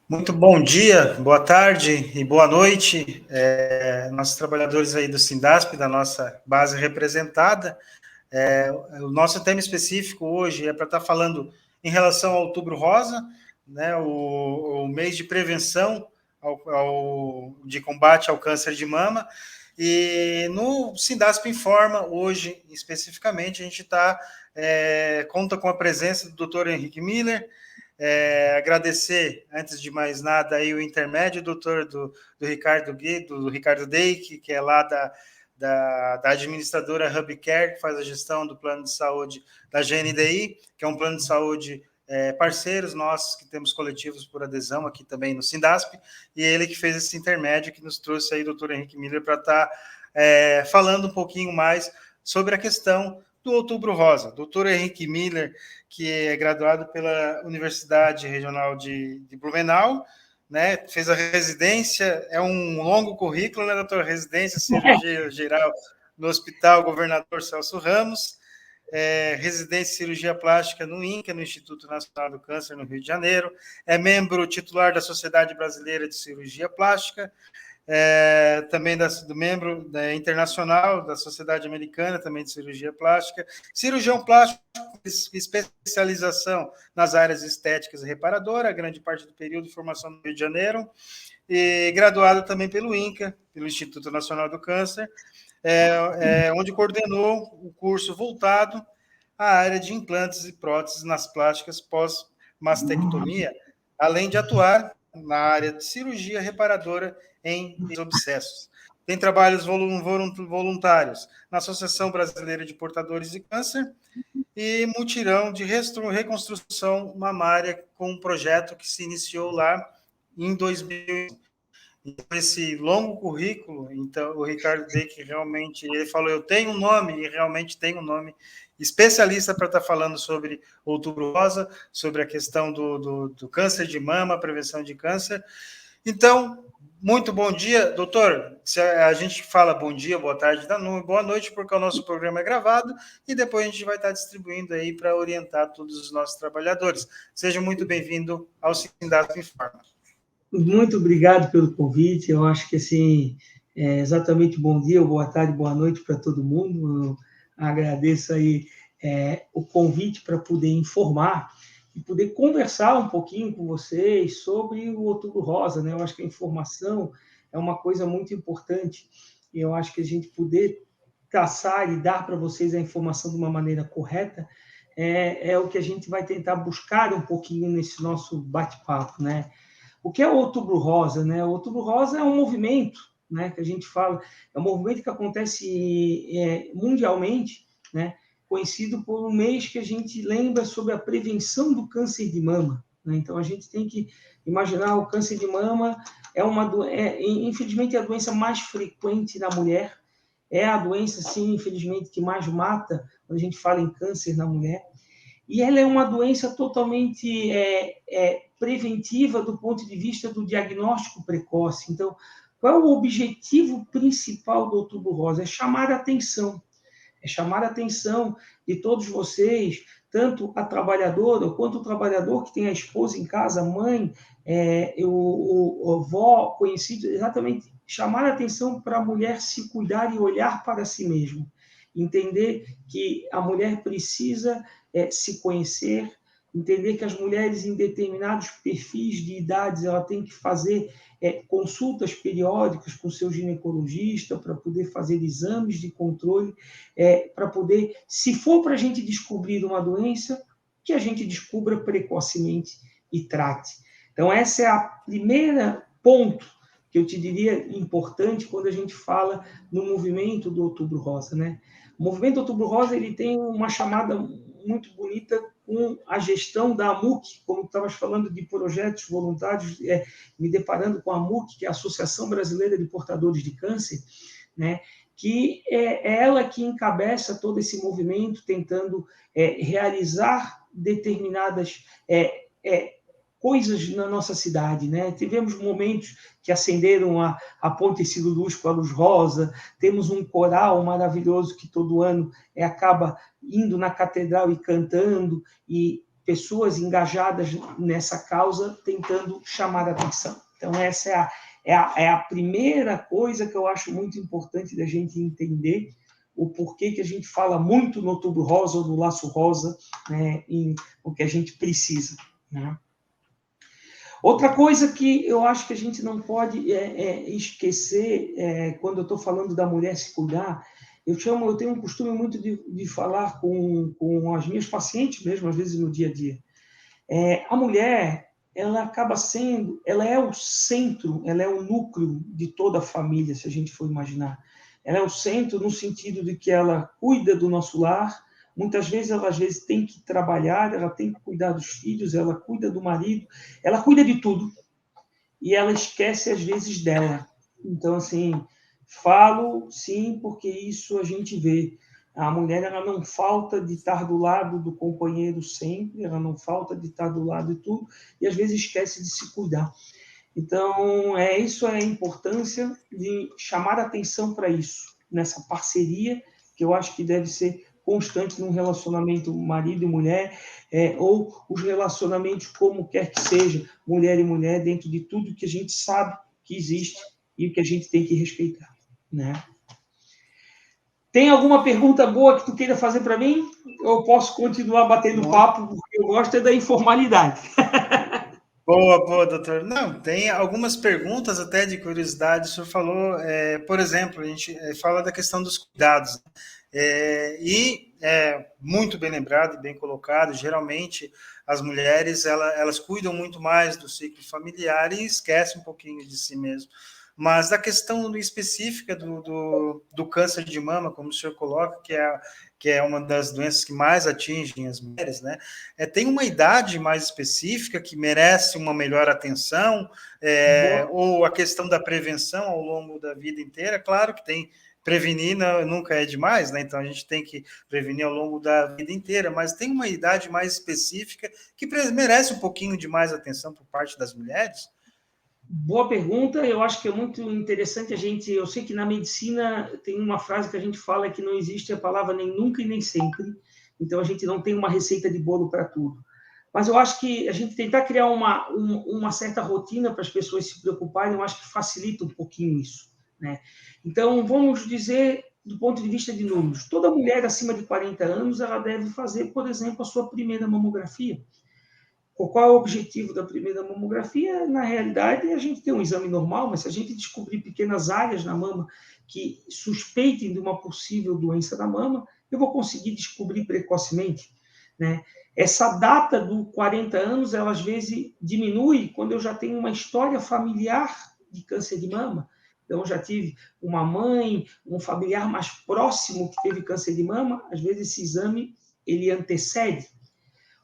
Muito bom dia, boa tarde e boa noite, nossos trabalhadores aí do Sindasp, da nossa base representada. O nosso tema específico hoje é para estar falando em relação ao Outubro Rosa, né, o mês de prevenção de combate ao câncer de mama. E no Sindasp Informa, hoje especificamente, a gente conta com a presença do Dr. Henrique Miller. Agradecer, antes de mais nada, aí o intermédio do Ricardo Gui, do Ricardo Deik, que é lá da administradora HubCare, que faz a gestão do plano de saúde da GNDI, que é um plano de saúde parceiros nossos, que temos coletivos por adesão aqui também no Sindasp, e ele que fez esse intermédio, que nos trouxe aí o doutor Henrique Miller para estar falando um pouquinho mais sobre a questão do Outubro Rosa. Doutor Henrique Miller, que é graduado pela Universidade Regional de Blumenau, né? Fez a residência, é um longo currículo, né, doutor? Residência, cirurgia geral no Hospital Governador Celso Ramos, residência em cirurgia plástica no INCA, no Instituto Nacional do Câncer, no Rio de Janeiro, é membro titular da Sociedade Brasileira de Cirurgia Plástica, também do membro internacional da Sociedade Americana, também de cirurgia plástica, cirurgião plástico, especialização nas áreas estéticas e reparadora, a grande parte do período de formação no Rio de Janeiro, e graduado também pelo INCA, pelo Instituto Nacional do Câncer, onde coordenou o curso voltado à área de implantes e próteses nas plásticas pós-mastectomia, além de atuar na área de cirurgia reparadora em abscessos. Tem trabalhos voluntários na Associação Brasileira de Portadores de Câncer e mutirão de reconstrução mamária, com um projeto que se iniciou lá em 2000. Então, esse longo currículo, então, o Ricardo Deik realmente, ele falou, eu tenho um nome, e realmente tem um nome, especialista para estar falando sobre Outubro Rosa, sobre a questão do câncer de mama, prevenção de câncer. Então, muito bom dia, doutor. A gente fala bom dia, boa tarde, boa noite, porque o nosso programa é gravado, e depois a gente vai estar distribuindo aí para orientar todos os nossos trabalhadores. Seja muito bem-vindo ao Sindasp Informa. Muito obrigado pelo convite. Eu acho que, assim, exatamente bom dia, boa tarde, boa noite para todo mundo. Eu agradeço aí o convite para poder informar e poder conversar um pouquinho com vocês sobre o Outubro Rosa, né? Eu acho que a informação é uma coisa muito importante, e eu acho que a gente poder traçar e dar para vocês a informação de uma maneira correta é o que a gente vai tentar buscar um pouquinho nesse nosso bate-papo, né? O que é o Outubro Rosa, né? O Outubro Rosa é um movimento, né, que a gente fala, é um movimento que acontece mundialmente, né, conhecido por um mês que a gente lembra sobre a prevenção do câncer de mama, né? Então, a gente tem que imaginar o câncer de mama infelizmente, é a doença mais frequente na mulher, é a doença, sim, infelizmente, que mais mata quando a gente fala em câncer na mulher. E ela é uma doença totalmente preventiva do ponto de vista do diagnóstico precoce. Então, qual é o objetivo principal do Outubro Rosa? É chamar a atenção. É chamar a atenção de todos vocês, tanto a trabalhadora quanto o trabalhador que tem a esposa em casa, a mãe, o avó, conhecido, exatamente chamar a atenção para a mulher se cuidar e olhar para si mesma. Entender que a mulher precisa se conhecer, entender que as mulheres em determinados perfis de idades ela tem que fazer consultas periódicas com seu ginecologista para poder fazer exames de controle, para poder, se for para a gente descobrir uma doença, que a gente descubra precocemente e trate. Então, essa é a primeira ponto que eu te diria importante quando a gente fala no movimento do Outubro Rosa, né? O movimento Outubro Rosa ele tem uma chamada muito bonita com a gestão da AMUC, como estavas falando de projetos voluntários, me deparando com a AMUC, que é a Associação Brasileira de Portadores de Câncer, né, que é ela que encabeça todo esse movimento, tentando realizar determinadas coisas na nossa cidade, né? Tivemos momentos que acenderam a Ponte Ciro Luz com a luz rosa, temos um coral maravilhoso que todo ano acaba indo na catedral e cantando, e pessoas engajadas nessa causa, tentando chamar a atenção. Então, essa é a primeira coisa que eu acho muito importante da gente entender, o porquê que a gente fala muito no Outubro Rosa ou no Laço Rosa, né, em o que a gente precisa, né? Outra coisa que eu acho que a gente não pode esquecer, quando eu estou falando da mulher se cuidar, eu tenho um costume muito de falar com as minhas pacientes mesmo, às vezes no dia a dia. A mulher, ela acaba sendo, ela é o centro, ela é o núcleo de toda a família, se a gente for imaginar. Ela é o centro no sentido de que ela cuida do nosso lar, muitas vezes ela tem que trabalhar, ela tem que cuidar dos filhos, ela cuida do marido, ela cuida de tudo, e ela esquece às vezes dela. Então, assim, falo sim, porque isso a gente vê. A mulher, ela não falta de estar do lado do companheiro sempre, ela não falta de estar do lado de tudo, e às vezes esquece de se cuidar. Então, isso é a importância de chamar atenção para isso, nessa parceria, que eu acho que deve ser constante num relacionamento marido e mulher, ou os relacionamentos como quer que seja, mulher e mulher, dentro de tudo que a gente sabe que existe e o que a gente tem que respeitar, né? Tem alguma pergunta boa que tu queira fazer para mim? Eu posso continuar batendo papo, porque eu gosto da informalidade. Boa, boa, doutor. Não, tem algumas perguntas até de curiosidade. O senhor falou, por exemplo, a gente fala da questão dos cuidados. Muito bem lembrado e bem colocado, geralmente as mulheres elas cuidam muito mais do ciclo familiar e esquecem um pouquinho de si mesmo. Mas da questão específica do câncer de mama, como o senhor coloca, que é uma das doenças que mais atingem as mulheres, né? Tem uma idade mais específica que merece uma melhor atenção, ou a questão da prevenção ao longo da vida inteira, claro que tem. Prevenir nunca é demais, né? Então a gente tem que prevenir ao longo da vida inteira, mas tem uma idade mais específica que merece um pouquinho de mais atenção por parte das mulheres? Boa pergunta, eu acho que é muito interessante eu sei que na medicina tem uma frase que a gente fala que não existe a palavra nem nunca e nem sempre, então a gente não tem uma receita de bolo para tudo. Mas eu acho que a gente tentar criar uma certa rotina para as pessoas se preocuparem, eu acho que facilita um pouquinho isso, né? Então, vamos dizer, do ponto de vista de números, toda mulher acima de 40 anos, ela deve fazer, por exemplo, a sua primeira mamografia. Qual é o objetivo da primeira mamografia? Na realidade, a gente tem um exame normal, mas se a gente descobrir pequenas áreas na mama que suspeitem de uma possível doença da mama, eu vou conseguir descobrir precocemente, né? Essa data do 40 anos, ela às vezes diminui quando eu já tenho uma história familiar de câncer de mama. Então, eu já tive uma mãe, um familiar mais próximo que teve câncer de mama, às vezes esse exame ele antecede.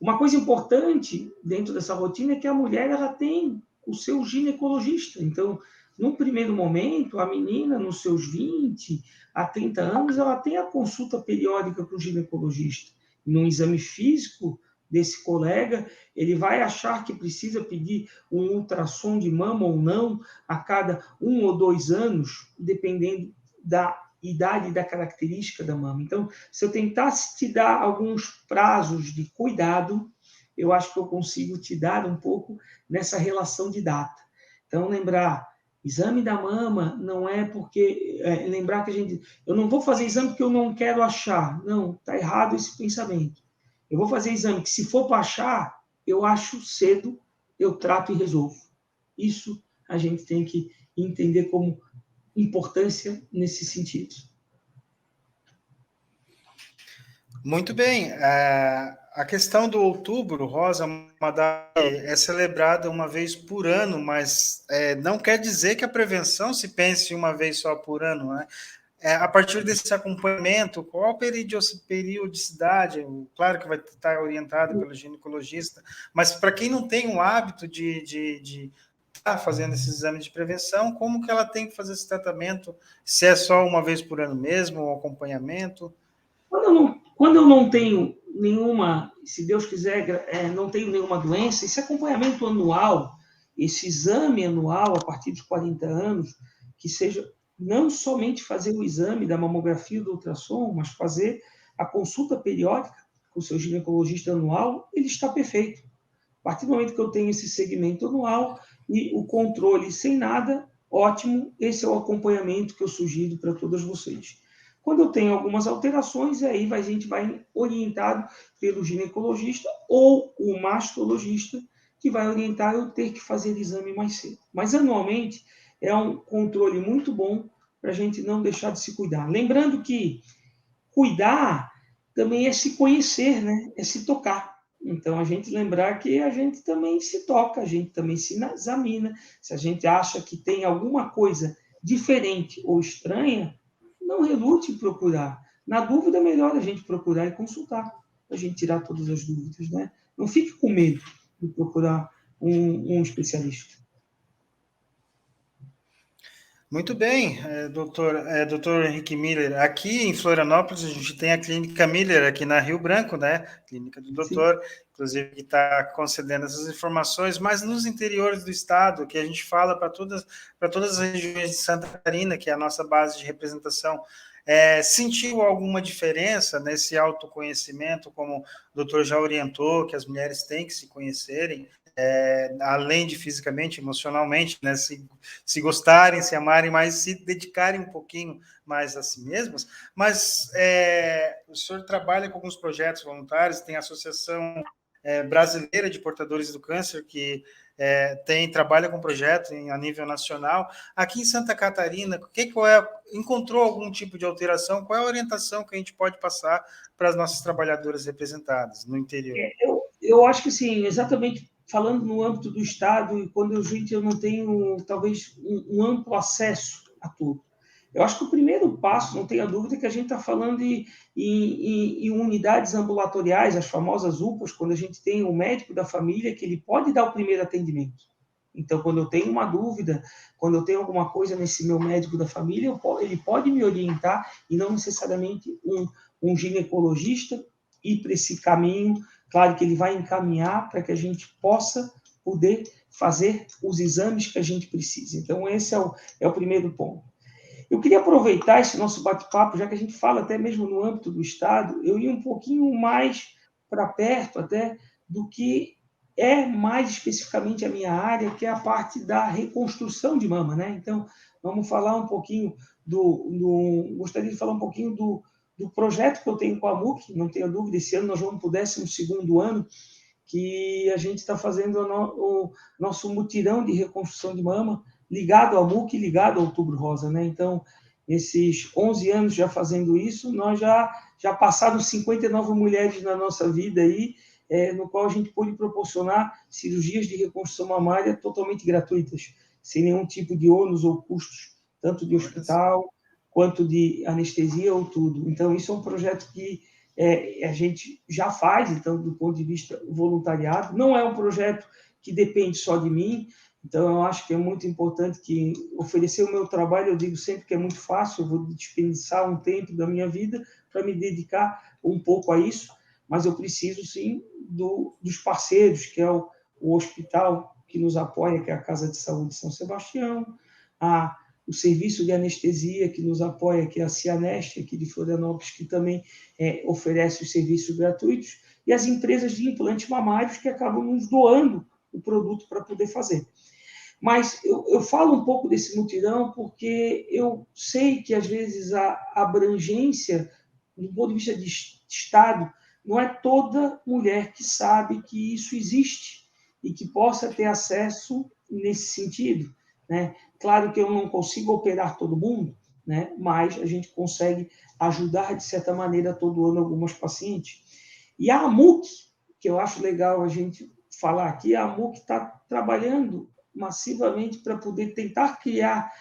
Uma coisa importante dentro dessa rotina é que a mulher ela tem o seu ginecologista. Então, num primeiro momento, a menina, nos seus 20 a 30 anos, ela tem a consulta periódica com o ginecologista. Num exame físico desse colega, ele vai achar que precisa pedir um ultrassom de mama ou não a cada 1 ou 2 anos, dependendo da idade e da característica da mama. Então, se eu tentasse te dar alguns prazos de cuidado, eu acho que eu consigo te dar um pouco nessa relação de data. Então, lembrar, exame da mama não é porque... lembrar que eu não vou fazer exame porque eu não quero achar. Não, está errado esse pensamento. Eu vou fazer exame que, se for para achar, eu acho cedo, eu trato e resolvo. Isso a gente tem que entender como importância nesse sentido. Muito bem. A questão do Outubro Rosa é celebrada uma vez por ano, mas não quer dizer que a prevenção se pense uma vez só por ano, né? A partir desse acompanhamento, qual a periodicidade? Claro que vai estar orientado pelo ginecologista, mas para quem não tem o hábito de estar fazendo esse exame de prevenção, como que ela tem que fazer esse tratamento? Se é só uma vez por ano mesmo, o acompanhamento? Quando eu não tenho nenhuma, se Deus quiser, não tenho nenhuma doença, esse acompanhamento anual, esse exame anual a partir dos 40 anos, que seja não somente fazer o exame da mamografia do ultrassom, mas fazer a consulta periódica, com o seu ginecologista anual, ele está perfeito. A partir do momento que eu tenho esse segmento anual e o controle sem nada, ótimo, esse é o acompanhamento que eu sugiro para todas vocês. Quando eu tenho algumas alterações, aí a gente vai orientado pelo ginecologista ou o mastologista, que vai orientar eu ter que fazer exame mais cedo. Mas, anualmente, é um controle muito bom para a gente não deixar de se cuidar. Lembrando que cuidar também é se conhecer, né? É se tocar. Então, a gente lembrar que a gente também se toca, a gente também se examina. Se a gente acha que tem alguma coisa diferente ou estranha, não relute em procurar. Na dúvida, é melhor a gente procurar e consultar, para a gente tirar todas as dúvidas, né? Não fique com medo de procurar um especialista. Muito bem, doutor Henrique Miller. Aqui em Florianópolis, a gente tem a Clínica Miller, aqui na Rio Branco, né? Clínica do doutor, sim, inclusive, que está concedendo essas informações, mas nos interiores do estado, que a gente fala para todas as regiões de Santa Catarina, que é a nossa base de representação, sentiu alguma diferença nesse autoconhecimento, como o doutor já orientou, que as mulheres têm que se conhecerem, além de fisicamente, emocionalmente, né, se gostarem, se amarem, mas se dedicarem um pouquinho mais a si mesmas. Mas o senhor trabalha com alguns projetos voluntários, tem a Associação Brasileira de Portadores do Câncer, que trabalha com projetos a nível nacional. Aqui em Santa Catarina, encontrou algum tipo de alteração? Qual é a orientação que a gente pode passar para as nossas trabalhadoras representadas no interior? Eu acho que, sim, exatamente falando no âmbito do Estado, e quando eu não tenho, talvez, um amplo acesso a tudo. Eu acho que o primeiro passo, não tenha dúvida, é que a gente está falando em unidades ambulatoriais, as famosas UPAs, quando a gente tem o médico da família, que ele pode dar o primeiro atendimento. Então, quando eu tenho uma dúvida, quando eu tenho alguma coisa nesse meu médico da família, ele pode me orientar, e não necessariamente um ginecologista ir para esse caminho. Claro que ele vai encaminhar para que a gente possa poder fazer os exames que a gente precisa. Então, esse é o primeiro ponto. Eu queria aproveitar esse nosso bate-papo, já que a gente fala até mesmo no âmbito do Estado, eu ia um pouquinho mais para perto até do que é mais especificamente a minha área, que é a parte da reconstrução de mama, né? Então, vamos falar um pouquinho gostaria de falar um pouquinho do projeto que eu tenho com a MUC, não tenho dúvida, esse ano nós vamos para o 12º ano, que a gente está fazendo o nosso mutirão de reconstrução de mama, ligado ao MUC e ligado ao Outubro Rosa, né? Então, esses 11 anos já fazendo isso, nós já passaram 59 mulheres na nossa vida aí, no qual a gente pôde proporcionar cirurgias de reconstrução mamária totalmente gratuitas, sem nenhum tipo de ônus ou custos, tanto de hospital quanto de anestesia ou tudo. Então, isso é um projeto que a gente já faz, então, do ponto de vista voluntariado. Não é um projeto que depende só de mim, então eu acho que é muito importante que oferecer o meu trabalho, eu digo sempre que é muito fácil, eu vou desperdiçar um tempo da minha vida para me dedicar um pouco a isso, mas eu preciso, sim, dos parceiros, que é o hospital que nos apoia, que é a Casa de Saúde São Sebastião, o serviço de anestesia que nos apoia, que é a Cianeste, aqui de Florianópolis, que também oferece os serviços gratuitos, e as empresas de implantes mamários que acabam nos doando o produto para poder fazer. Mas eu falo um pouco desse mutirão porque eu sei que, às vezes, a abrangência, do ponto de vista de Estado, não é toda mulher que sabe que isso existe e que possa ter acesso nesse sentido, né? Claro que eu não consigo operar todo mundo, né? Mas a gente consegue ajudar, de certa maneira, todo ano algumas pacientes. E a AMUC, que eu acho legal a gente falar aqui, a AMUC está trabalhando massivamente para poder tentar criar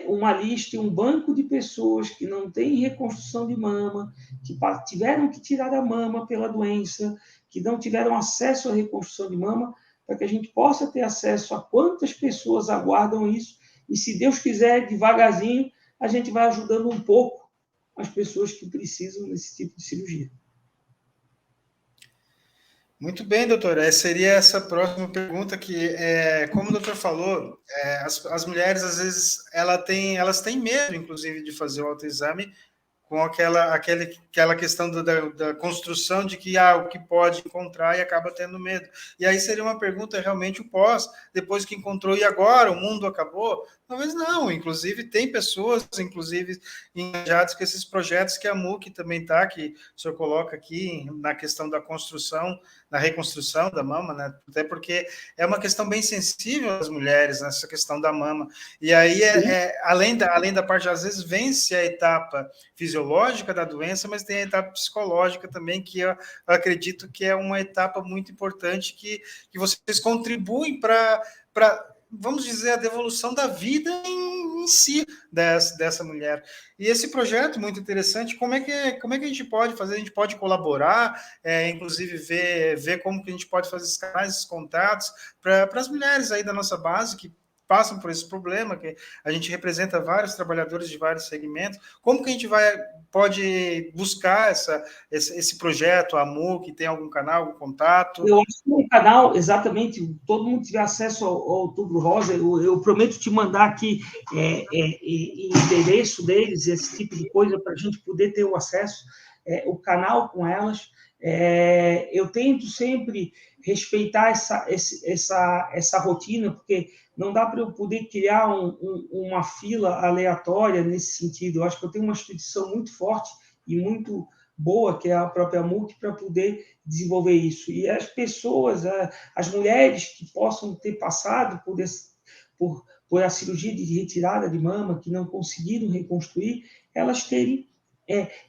uma lista e um banco de pessoas que não têm reconstrução de mama, que tiveram que tirar a mama pela doença, que não tiveram acesso à reconstrução de mama, para que a gente possa ter acesso a quantas pessoas aguardam isso, e, se Deus quiser, devagarzinho, a gente vai ajudando um pouco as pessoas que precisam desse tipo de cirurgia. Muito bem, doutor. Seria essa próxima pergunta que, como o doutor falou, as mulheres, às vezes, elas têm medo, inclusive, de fazer o autoexame com aquela questão da construção de que o que pode encontrar e acaba tendo medo. E aí seria uma pergunta realmente o pós, depois que encontrou, e agora? O mundo acabou? Talvez não, inclusive tem pessoas, inclusive, engajadas com esses projetos que a MUC também está, que o senhor coloca aqui na questão da construção, na reconstrução da mama, né? Até porque é uma questão bem sensível às mulheres, nessa questão da mama. E aí, além da parte, às vezes, vence a etapa fisiológica da doença, mas tem a etapa psicológica também, que eu acredito que é uma etapa muito importante que vocês contribuem para, vamos dizer, a devolução da vida em si dessa mulher. E esse projeto muito interessante, como é que a gente pode fazer? A gente pode colaborar, inclusive ver como que a gente pode fazer esses canais, esses contatos para as mulheres aí da nossa base que passam por esse problema, que a gente representa vários trabalhadores de vários segmentos. Como que a gente pode buscar esse projeto, a MUC, tem algum canal, algum contato? Eu acho que no canal, exatamente, todo mundo tiver acesso ao Outubro Rosa, eu prometo te mandar aqui endereço deles, esse tipo de coisa, para a gente poder ter o acesso, o canal com elas. Eu tento sempre respeitar essa rotina, porque não dá para eu poder criar uma fila aleatória nesse sentido. Eu acho que eu tenho uma instituição muito forte e muito boa, que é a própria MUC, para poder desenvolver isso. E as pessoas, as mulheres que possam ter passado por a cirurgia de retirada de mama, que não conseguiram reconstruir, elas terem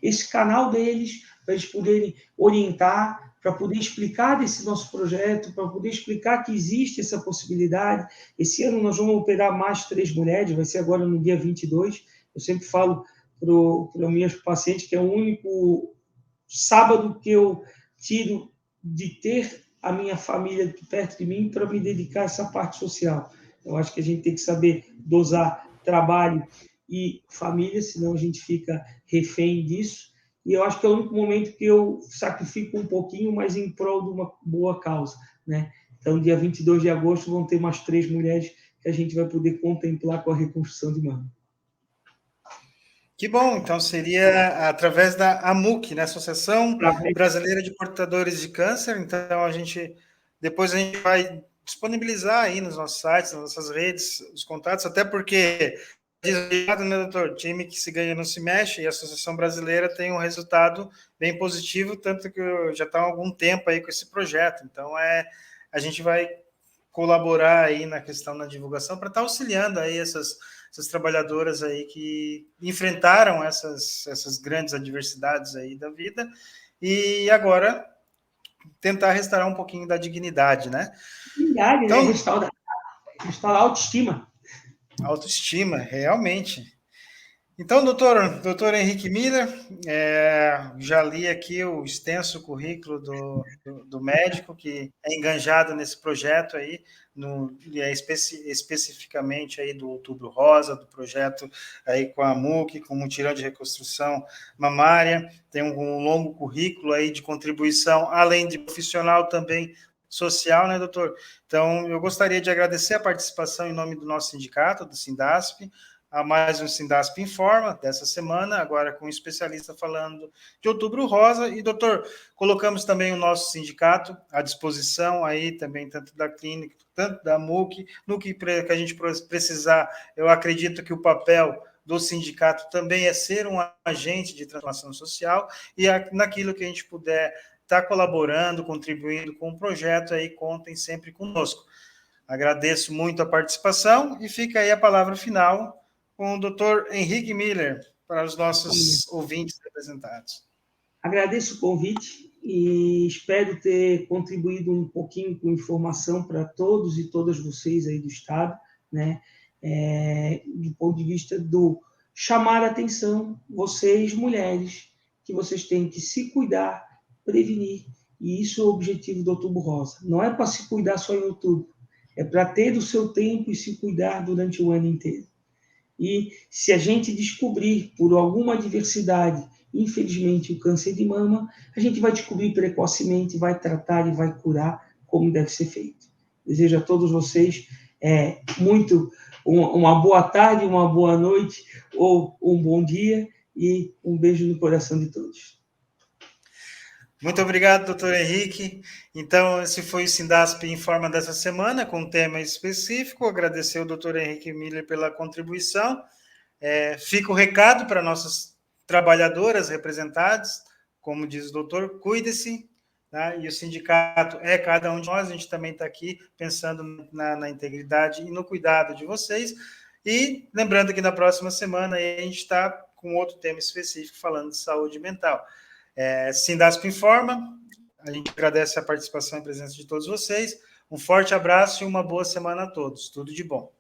esse canal deles, para eles poderem orientar, para poder explicar desse nosso projeto, para poder explicar que existe essa possibilidade. Esse ano nós vamos operar mais 3 mulheres, vai ser agora no dia 22. Eu sempre falo para os meus pacientes que é o único sábado que eu tiro de ter a minha família perto de mim para me dedicar a essa parte social. Eu acho que a gente tem que saber dosar trabalho e família, senão a gente fica refém disso. E eu acho que é o único momento que eu sacrifico um pouquinho, mas em prol de uma boa causa, né? Então, dia 22 de agosto, vão ter mais 3 mulheres que a gente vai poder contemplar com a reconstrução de mama. Que bom, então seria através da AMUC, né, Associação Brasileira de Portadores de Câncer. Então, depois a gente vai disponibilizar aí nos nossos sites, nas nossas redes, os contatos, até porque né, doutor? Time que se ganha não se mexe, e a Associação Brasileira tem um resultado bem positivo, tanto que eu já está há algum tempo aí com esse projeto. Então, a gente vai colaborar aí na questão da divulgação para estar auxiliando aí essas trabalhadoras aí que enfrentaram essas grandes adversidades aí da vida e agora tentar restaurar um pouquinho da dignidade, né? Dignidade, então, né? Restaurar a autoestima. Autoestima, realmente. Então, doutor Henrique Miller, já li aqui o extenso currículo do médico que é enganjado nesse projeto aí, especificamente aí do Outubro Rosa, do projeto aí com a MUC, com o Mutirão de Reconstrução Mamária, tem um longo currículo aí de contribuição, além de profissional também social, né, doutor? Então, eu gostaria de agradecer a participação em nome do nosso sindicato, do Sindasp, a mais um Sindasp Informa dessa semana, agora com um especialista falando de Outubro Rosa. E, doutor, colocamos também o nosso sindicato à disposição aí também, tanto da clínica, tanto da MUC, no que a gente precisar. Eu acredito que o papel do sindicato também é ser um agente de transformação social e naquilo que a gente puder estar colaborando, contribuindo com o projeto, aí contem sempre conosco. Agradeço muito a participação e fica aí a palavra final com o doutor Henrique Miller, para os nossos ouvintes representados. Agradeço o convite e espero ter contribuído um pouquinho com informação para todos e todas vocês aí do Estado, né? Do ponto de vista do chamar a atenção, vocês, mulheres, que vocês têm que se cuidar, prevenir, e isso é o objetivo do Outubro Rosa. Não é para se cuidar só em outubro, é para ter o seu tempo e se cuidar durante o ano inteiro. E se a gente descobrir por alguma adversidade, infelizmente, o câncer de mama, a gente vai descobrir precocemente, vai tratar e vai curar como deve ser feito. Desejo a todos vocês uma boa tarde, uma boa noite ou um bom dia, e um beijo no coração de todos. Muito obrigado, doutor Henrique. Então, esse foi o Sindasp Informa dessa semana, com um tema específico. Agradecer ao doutor Henrique Miller pela contribuição. Fica o recado para nossas trabalhadoras representadas, como diz o doutor, cuide-se, tá? E o sindicato é cada um de nós, a gente também está aqui pensando na integridade e no cuidado de vocês. E lembrando que na próxima semana a gente está com outro tema específico falando de saúde mental. Sindasp Informa, a gente agradece a participação e presença de todos vocês. Um forte abraço e uma boa semana a todos. Tudo de bom.